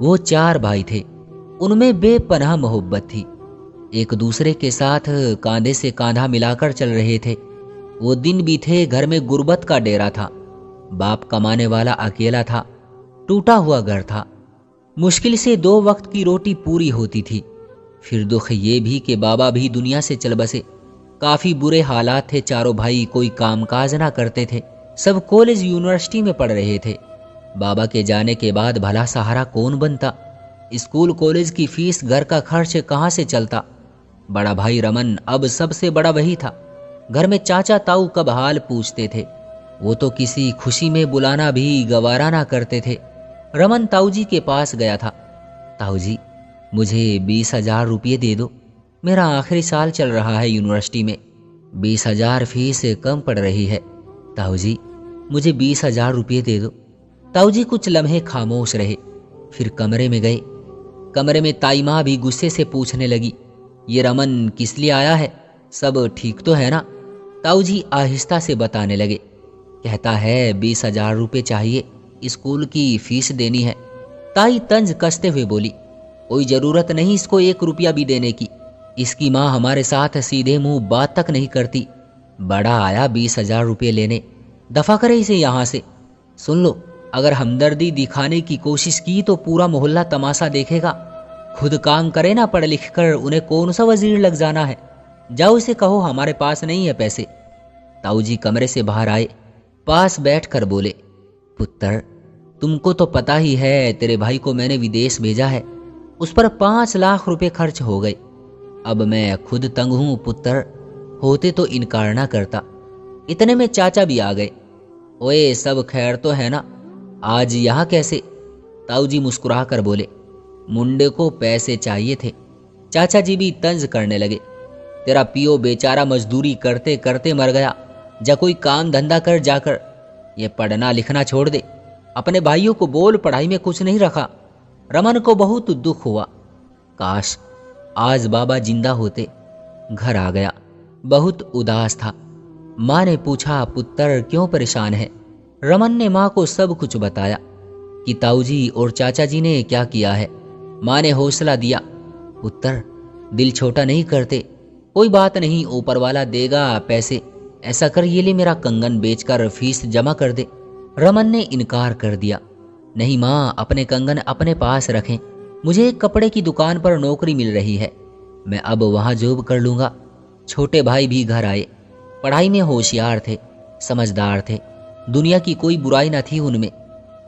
वो 4 भाई थे। उनमें बेपनाह मोहब्बत थी। एक दूसरे के साथ कांधे से कांधा मिलाकर चल रहे थे। वो दिन भी थे, घर में गुर्बत का डेरा था। बाप कमाने वाला अकेला था। टूटा हुआ घर था। मुश्किल से 2 वक्त की रोटी पूरी होती थी। फिर दुख ये भी कि बाबा भी दुनिया से चल बसे। काफ़ी बुरे हालात थे। चारों भाई कोई कामकाज ना करते थे। सब कॉलेज यूनिवर्सिटी में पढ़ रहे थे। बाबा के जाने के बाद भला सहारा कौन बनता? स्कूल कॉलेज की फीस, घर का खर्च कहाँ से चलता? बड़ा भाई रमन अब सबसे बड़ा वही था। घर में चाचा ताऊ कब हाल पूछते थे। वो तो किसी खुशी में बुलाना भी गवारा ना करते थे। रमन ताऊ जी के पास गया था। ताऊ जी, मुझे 20,000 रुपये दे दो। मेरा आखिरी साल चल रहा है यूनिवर्सिटी में। 20,000 फीस कम पड़ रही है। ताऊ जी, मुझे 20,000 रुपये दे दो। ताऊ जी कुछ लम्हे खामोश रहे, फिर कमरे में गए। कमरे में ताई माँ भी गुस्से से पूछने लगी, ये रमन किस लिए आया है? सब ठीक तो है ना? ताऊ जी आहिस्ता से बताने लगे। कहता है 20,000 रुपये चाहिए, स्कूल की फीस देनी है। ताई तंज कसते हुए बोली, कोई जरूरत नहीं इसको 1 रुपया भी देने की। इसकी माँ हमारे साथ सीधे मुंह बात तक नहीं करती। बड़ा आया 20,000 रुपये लेने। दफा करे इसे यहाँ से। सुन लो, अगर हमदर्दी दिखाने की कोशिश की तो पूरा मोहल्ला तमाशा देखेगा। खुद काम करे ना पढ़ लिख कर, उन्हें कौन सा वजीर लग जाना है। जाओ इसे कहो हमारे पास नहीं है पैसे। ताऊ जी कमरे से बाहर आए, पास बैठ कर बोले, पुत्र, तुमको तो पता ही है तेरे भाई को मैंने विदेश भेजा है। उस पर 5 लाख रुपए खर्च हो गए। अब मैं खुद तंग हूं पुत्र, होते तो इनकार ना करता। इतने में चाचा भी आ गए। ओए, सब खैर तो है ना? आज यहाँ कैसे? ताऊ जी मुस्कुरा कर बोले, मुंडे को पैसे चाहिए थे। चाचा जी भी तंज करने लगे, तेरा पियो बेचारा मजदूरी करते करते मर गया। जा कोई काम धंधा कर जाकर। ये पढ़ना लिखना छोड़ दे। अपने भाइयों को बोल पढ़ाई में कुछ नहीं रखा। रमन को बहुत दुख हुआ। काश आज बाबा जिंदा होते। घर आ गया, बहुत उदास था। माँ ने पूछा, पुत्र क्यों परेशान है? रमन ने माँ को सब कुछ बताया कि ताऊ जी और चाचा जी ने क्या किया है। माँ ने हौसला दिया, पुत्र दिल छोटा नहीं करते, कोई बात नहीं, ऊपर वाला देगा पैसे। ऐसा कर, ये ले मेरा कंगन बेचकर फीस जमा कर दे। रमन ने इनकार कर दिया, नहीं माँ, अपने कंगन अपने पास रखें। मुझे एक कपड़े की दुकान पर नौकरी मिल रही है, मैं अब वहाँ जॉब कर लूँगा। छोटे भाई भी घर आए। पढ़ाई में होशियार थे, समझदार थे। दुनिया की कोई बुराई न थी उनमें।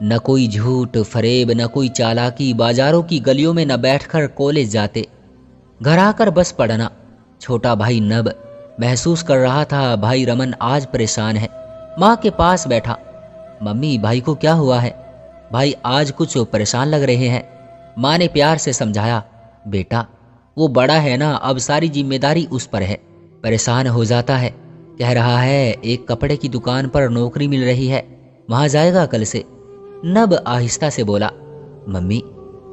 न कोई झूठ फरेब, न कोई चालाकी। बाजारों की गलियों में न बैठकर कॉलेज जाते, घर आकर बस पढ़ना। छोटा भाई नब महसूस कर रहा था भाई रमन आज परेशान है। माँ के पास बैठा, मम्मी भाई को क्या हुआ है? भाई आज कुछ परेशान लग रहे हैं। माँ ने प्यार से समझाया, बेटा वो बड़ा है ना, अब सारी जिम्मेदारी उस पर है। परेशान हो जाता है, कह रहा है एक कपड़े की दुकान पर नौकरी मिल रही है, वहां जाएगा कल से। नब आहिस्ता से बोला, मम्मी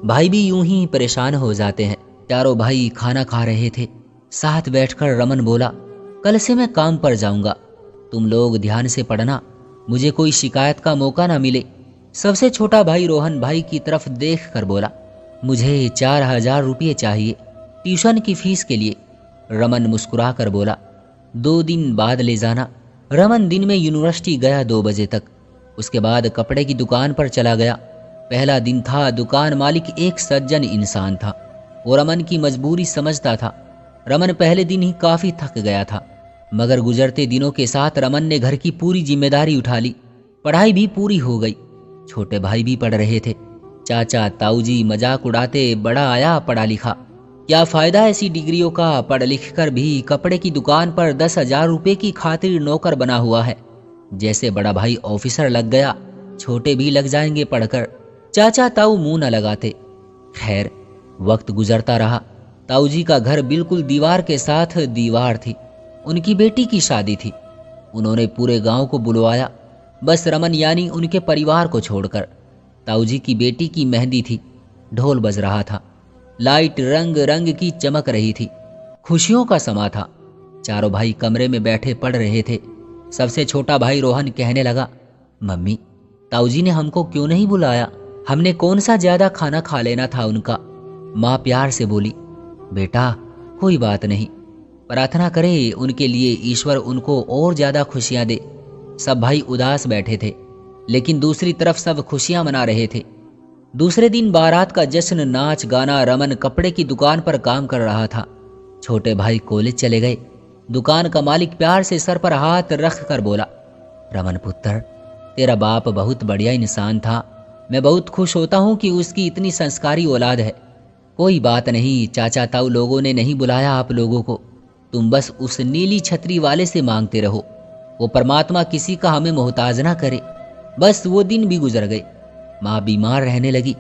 भाई भी यूं ही परेशान हो जाते हैं। चारों भाई खाना खा रहे थे। साथ बैठकर रमन बोला, कल से मैं काम पर जाऊंगा, तुम लोग ध्यान से पढ़ना, मुझे कोई शिकायत का मौका ना मिले। सबसे छोटा भाई रोहन भाई की तरफ देख कर बोला, मुझे 4,000 रुपये चाहिए ट्यूशन की फीस के लिए। रमन मुस्कुरा कर बोला, 2 दिन बाद ले जाना। रमन दिन में यूनिवर्सिटी गया 2 बजे तक। उसके बाद कपड़े की दुकान पर चला गया। पहला दिन था। दुकान मालिक एक सज्जन इंसान था। वो रमन की मजबूरी समझता था। रमन पहले दिन ही काफ़ी थक गया था, मगर गुजरते दिनों के साथ रमन ने घर की पूरी जिम्मेदारी उठा ली। पढ़ाई भी पूरी हो गई। छोटे भाई भी पढ़ रहे थे। चाचा ताऊ जी मजाक उड़ाते, बड़ा आया पढ़ा लिखा। क्या फ़ायदा ऐसी डिग्रियों का, पढ़ लिख कर भी कपड़े की दुकान पर 10,000 रुपये की खातिर नौकर बना हुआ है। जैसे बड़ा भाई ऑफिसर लग गया, छोटे भी लग जाएंगे पढ़कर। चाचा ताऊ मुंह न लगाते। खैर वक्त गुजरता रहा। ताऊ जी का घर बिल्कुल दीवार के साथ दीवार थी। उनकी बेटी की शादी थी। उन्होंने पूरे गांव को बुलवाया, बस रमन यानी उनके परिवार को छोड़कर। ताऊ जी की बेटी की मेहंदी थी। ढोल बज रहा था। लाइट रंग रंग की चमक रही थी। खुशियों का समा था। चारों भाई कमरे में बैठे पढ़ रहे थे। सबसे छोटा भाई रोहन कहने लगा, मम्मी ताऊ जी ने हमको क्यों नहीं बुलाया? हमने कौन सा ज्यादा खाना खा लेना था उनका। माँ प्यार से बोली, बेटा कोई बात नहीं, प्रार्थना करें उनके लिए, ईश्वर उनको और ज्यादा खुशियां दे। सब भाई उदास बैठे थे, लेकिन दूसरी तरफ सब खुशियां मना रहे थे। दूसरे दिन बारात का जश्न, नाच गाना। रमन कपड़े की दुकान पर काम कर रहा था। छोटे भाई कॉलेज चले गए। दुकान का मालिक प्यार से सर पर हाथ रख कर बोला, रमन पुत्र, तेरा बाप बहुत बढ़िया इंसान था। मैं बहुत खुश होता हूं कि उसकी इतनी संस्कारी औलाद है। कोई बात नहीं चाचा ताऊ लोगों ने नहीं बुलाया आप लोगों को, तुम बस उस नीली छतरी वाले से मांगते रहो, वो परमात्मा किसी का हमें मोहताज ना करे। बस वो दिन भी गुजर गए। माँ बीमार रहने लगी।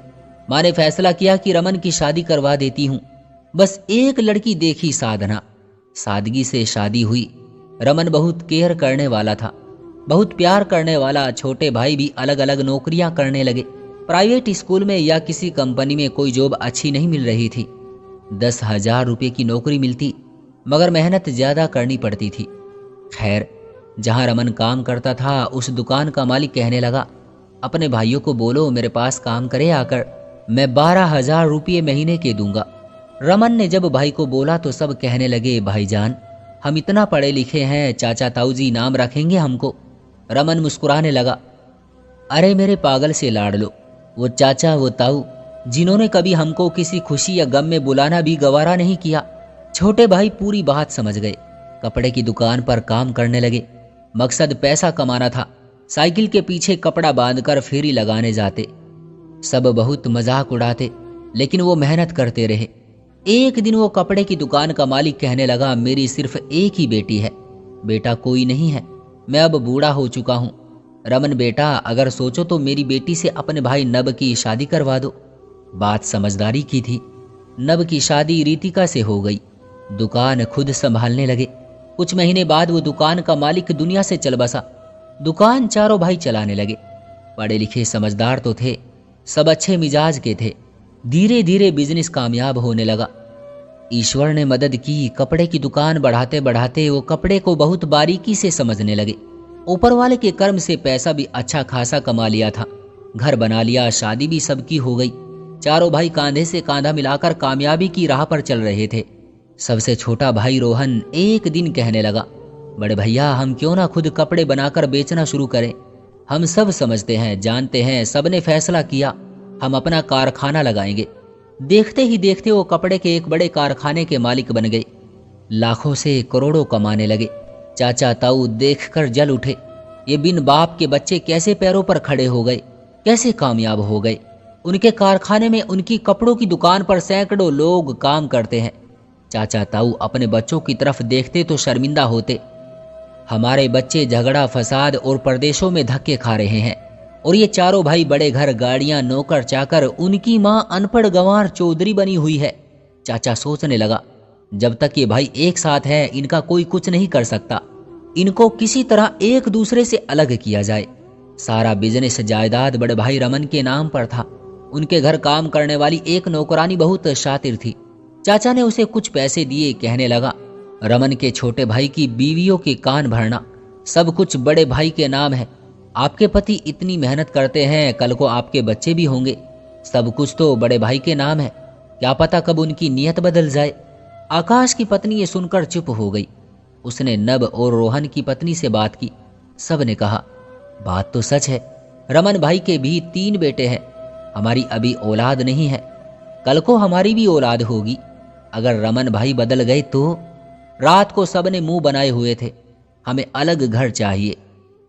माँ ने फैसला किया कि रमन की शादी करवा देती हूँ। बस एक लड़की देखी, साधना। सादगी से शादी हुई। रमन बहुत केयर करने वाला था, बहुत प्यार करने वाला। छोटे भाई भी अलग अलग नौकरियां करने लगे। प्राइवेट स्कूल में या किसी कंपनी में कोई जॉब अच्छी नहीं मिल रही थी। 10,000 रुपये की नौकरी मिलती, मगर मेहनत ज्यादा करनी पड़ती थी। खैर, जहां रमन काम करता था उस दुकान का मालिक कहने लगा, अपने भाइयों को बोलो मेरे पास काम करे आकर, मैं 12,000 रुपये महीने के दूंगा। रमन ने जब भाई को बोला तो सब कहने लगे, भाईजान हम इतना पढ़े लिखे हैं, चाचा ताऊ जी नाम रखेंगे हमको। रमन मुस्कुराने लगा, अरे मेरे पागल से लाड़ लो, वो चाचा वो ताऊ जिन्होंने कभी हमको किसी खुशी या गम में बुलाना भी गवारा नहीं किया। छोटे भाई पूरी बात समझ गए। कपड़े की दुकान पर काम करने लगे। मकसद पैसा कमाना था। साइकिल के पीछे कपड़ा बांधकर फेरी लगाने जाते। सब बहुत मजाक उड़ाते, लेकिन वो मेहनत करते रहे। एक दिन वो कपड़े की दुकान का मालिक कहने लगा, मेरी सिर्फ एक ही बेटी है, बेटा कोई नहीं है, मैं अब बूढ़ा हो चुका हूँ। रमन बेटा अगर सोचो तो मेरी बेटी से अपने भाई नब की शादी करवा दो। बात समझदारी की थी। नब की शादी रितिका से हो गई। दुकान खुद संभालने लगे। कुछ महीने बाद वो दुकान का मालिक दुनिया से चल बसा। दुकान चारों भाई चलाने लगे। पढ़े लिखे समझदार तो थे, सब अच्छे मिजाज के थे। धीरे धीरे बिजनेस कामयाब होने लगा। ईश्वर ने मदद की। कपड़े की दुकान बढ़ाते बढ़ाते वो कपड़े को बहुत बारीकी से समझने लगे। ऊपर वाले के कर्म से पैसा भी अच्छा खासा कमा लिया था। घर बना लिया, शादी भी सबकी हो गई। चारों भाई कांधे से कांधा मिलाकर कामयाबी की राह पर चल रहे थे। सबसे छोटा भाई रोहन एक दिन कहने लगा, बड़े भैया हम क्यों ना खुद कपड़े बनाकर बेचना शुरू करें। हम सब समझते हैं, जानते हैं, सबने फैसला किया हम अपना कारखाना लगाएंगे। देखते ही देखते वो कपड़े के एक बड़े कारखाने के मालिक बन गए। लाखों से करोड़ों कमाने लगे। चाचा ताऊ देखकर जल उठे। ये बिन बाप के बच्चे कैसे पैरों पर खड़े हो गए, कैसे कामयाब हो गए। उनके कारखाने में, उनकी कपड़ों की दुकान पर सैकड़ों लोग काम करते हैं। चाचा ताऊ अपने बच्चों की तरफ देखते तो शर्मिंदा होते। हमारे बच्चे झगड़ा फसाद और परदेशों में धक्के खा रहे हैं, और ये चारों भाई बड़े घर, गाड़ियां, नौकर चाकर, उनकी माँ अनपढ़ गंवार चौधरी बनी हुई है। चाचा सोचने लगा, जब तक ये भाई एक साथ है इनका कोई कुछ नहीं कर सकता। इनको किसी तरह एक दूसरे से अलग किया जाए। सारा बिजनेस जायदाद बड़े भाई रमन के नाम पर था। उनके घर काम करने वाली एक नौकरानी बहुत शातिर थी। चाचा ने उसे कुछ पैसे दिए, कहने लगा, रमन के छोटे भाई की बीवियों के कान भरना, सब कुछ बड़े भाई के नाम है। आपके पति इतनी मेहनत करते हैं, कल को आपके बच्चे भी होंगे। सब कुछ तो बड़े भाई के नाम है, क्या पता कब उनकी नीयत बदल जाए। आकाश की पत्नी ये सुनकर चुप हो गई। उसने नब और रोहन की पत्नी से बात की। सब ने कहा, बात तो सच है, रमन भाई के भी 3 बेटे हैं, हमारी अभी औलाद नहीं है, कल को हमारी भी औलाद होगी। अगर रमन भाई बदल गए तो। रात को सबने मुंह बनाए हुए थे। हमें अलग घर चाहिए।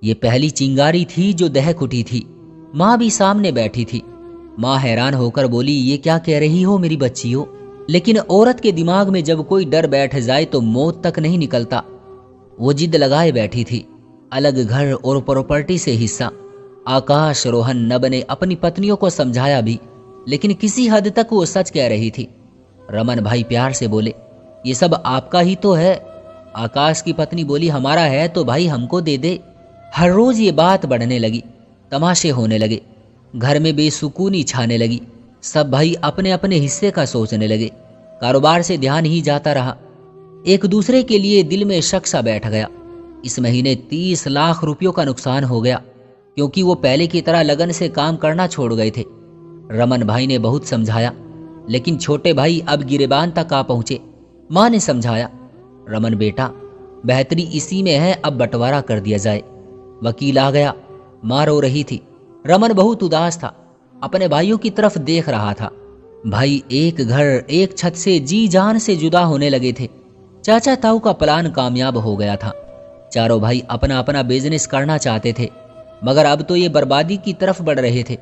ये पहली चिंगारी थी जो दहक उठी थी। माँ भी सामने बैठी थी। माँ हैरान होकर बोली, ये क्या कह रही हो मेरी बच्चियों। लेकिन औरत के दिमाग में जब कोई डर बैठ जाए तो मौत तक नहीं निकलता। वो जिद लगाए बैठी थी, अलग घर और प्रॉपर्टी से हिस्सा। आकाश, रोहन, नब ने अपनी पत्नियों को समझाया भी, लेकिन किसी हद तक वो सच कह रही थी। रमन भाई प्यार से बोले, ये सब आपका ही तो है। आकाश की पत्नी बोली, हमारा है तो भाई हमको दे दे। हर रोज ये बात बढ़ने लगी। तमाशे होने लगे। घर में बेसुकूनी छाने लगी। सब भाई अपने अपने हिस्से का सोचने लगे। कारोबार से ध्यान ही जाता रहा। एक दूसरे के लिए दिल में शक सा बैठ गया। इस महीने 30 लाख रुपयों का नुकसान हो गया, क्योंकि वो पहले की तरह लगन से काम करना छोड़ गए थे। रमन भाई ने बहुत समझाया, लेकिन छोटे भाई अब गिरेबान तक आ पहुंचे। माँ ने समझाया, रमन बेटा, बेहतरी इसी में है, अब बंटवारा कर दिया जाए। वकील आ गया। माँ रो रही थी। रमन बहुत उदास था, अपने भाइयों की तरफ देख रहा था। भाई एक घर एक छत से जी जान से जुदा होने लगे थे। चाचा ताऊ का प्लान कामयाब हो गया था। चारों भाई अपना अपना बिजनेस करना चाहते थे, मगर अब तो ये बर्बादी की तरफ बढ़ रहे थे।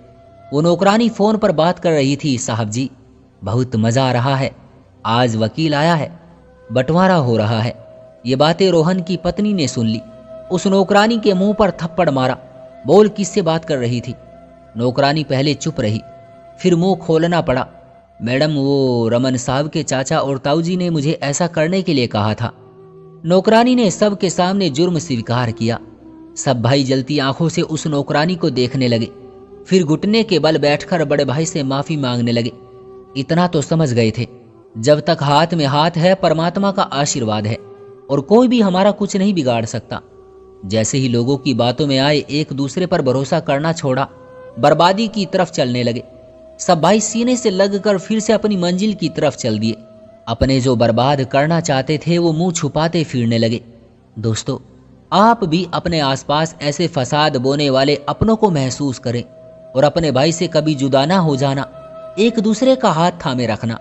वो नौकरानी फोन पर बात कर रही थी, साहब जी बहुत मजा आ रहा है, आज वकील आया है, बंटवारा हो रहा है। ये बातें रोहन की पत्नी ने सुन ली। उस नौकरानी के मुंह पर थप्पड़ मारा। बोल किससे बात कर रही थी? नौकरानी पहले चुप रही, फिर मुंह खोलना पड़ा। मैडम, वो रमन साहब के चाचा और ताऊ जी ने मुझे ऐसा करने के लिए कहा था। नौकरानी ने सबके सामने जुर्म स्वीकार किया। सब भाई जलती आंखों से उस नौकरानी को देखने लगे, फिर घुटने के बल बैठकर बड़े भाई से माफी मांगने लगे। इतना तो समझ गए थे, जब तक हाथ में हाथ है परमात्मा का आशीर्वाद है और कोई भी हमारा कुछ नहीं बिगाड़ सकता। जैसे ही लोगों की बातों में आए, एक दूसरे पर भरोसा करना छोड़ा, बर्बादी की तरफ चलने लगे। सब भाई सीने से लगकर फिर से अपनी मंजिल की तरफ चल दिए। अपने जो बर्बाद करना चाहते थे वो मुंह छुपाते फिरने लगे। दोस्तों, आप भी अपने आसपास ऐसे फसाद बोने वाले अपनों को महसूस करें और अपने भाई से कभी जुदा ना हो जाना। एक दूसरे का हाथ थामे रखना।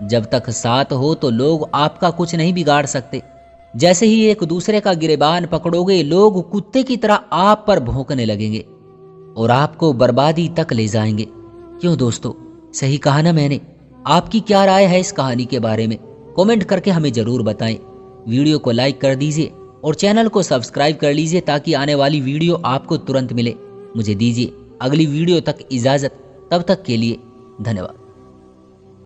जब तक साथ हो तो लोग आपका कुछ नहीं बिगाड़ सकते। जैसे ही एक दूसरे का गिरेबान पकड़ोगे, लोग कुत्ते की तरह आप पर भौंकने लगेंगे और आपको बर्बादी तक ले जाएंगे। क्यों दोस्तों, सही कहा ना मैंने? आपकी क्या राय है इस कहानी के बारे में? कमेंट करके हमें जरूर बताएं। वीडियो को लाइक कर दीजिए और चैनल को सब्सक्राइब कर लीजिए ताकि आने वाली वीडियो आपको तुरंत मिले। मुझे दीजिए अगली वीडियो तक इजाजत। तब तक के लिए धन्यवाद।